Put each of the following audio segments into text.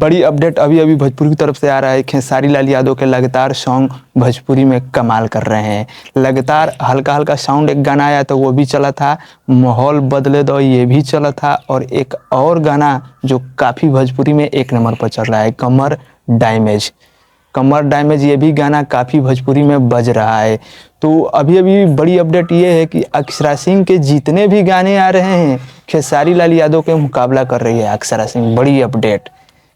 बड़ी अपडेट अभी अभी भोजपुरी की तरफ से आ रहा है। खेसारी लाल यादव के लगातार सॉन्ग भोजपुरी में कमाल कर रहे हैं। लगातार हल्का हल्का साउंड एक गाना आया तो वो भी चला था, माहौल बदले दो ये भी चला था, और एक और गाना जो काफ़ी भोजपुरी में एक नंबर पर चल रहा है, कमर डैमेज। कमर डैमेज ये भी गाना काफ़ी भोजपुरी में बज रहा है। तो अभी अभी बड़ी अपडेट ये है कि अक्षरा सिंह के जितने भी गाने आ रहे हैं खेसारी लाल यादव के मुकाबला कर रही है अक्षरा सिंह। बड़ी अपडेट,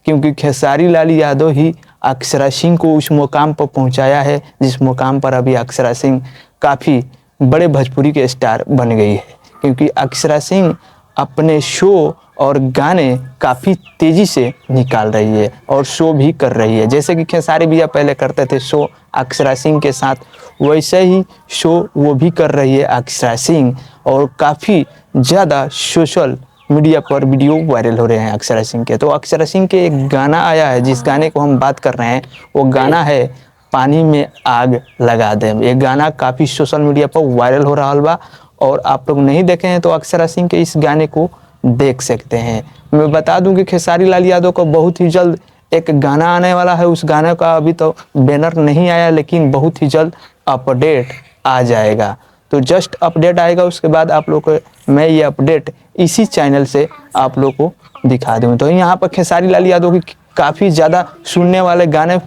क्योंकि खेसारी लाल यादव ही अक्षरा सिंह को उस मुकाम पर पहुंचाया है जिस मुकाम पर अभी अक्षरा सिंह काफ़ी बड़े भोजपुरी के स्टार बन गई है। क्योंकि अक्षरा सिंह अपने शो और गाने काफ़ी तेज़ी से निकाल रही है और शो भी कर रही है। जैसे कि खेसारी भैया पहले करते थे शो अक्षरा सिंह के साथ, वैसे ही शो वो भी कर रही है अक्षरा सिंह, और काफ़ी ज़्यादा सोशल मीडिया पर वीडियो वायरल हो रहे हैं अक्षरा सिंह के। तो अक्षरा सिंह के एक गाना आया है, जिस गाने को हम बात कर रहे हैं वो गाना है पानी में आग लगा दे। ये गाना काफ़ी सोशल मीडिया पर वायरल हो रहा बा, और आप लोग नहीं देखे हैं तो अक्षरा सिंह के इस गाने को देख सकते हैं। मैं बता दूं कि खेसारी लाल यादव को बहुत ही जल्द एक गाना आने वाला है। उस गाने का अभी तो बैनर नहीं आया, लेकिन बहुत ही जल्द अपडेट आ जाएगा। तो जस्ट अपडेट आएगा, उसके बाद आप लोग को मैं ये अपडेट इसी चैनल से आप लोग को दिखा दूँ। तो यहाँ पर खेसारी लाल यादव की काफ़ी ज़्यादा सुनने वाले गाने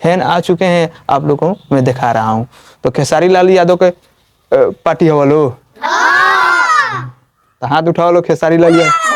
फैन आ चुके हैं, आप लोगों को मैं दिखा रहा हूँ। तो खेसारी लाल यादव के पार्टी हो लो, तो हाथ उठाओ लो खेसारी लाल यादव।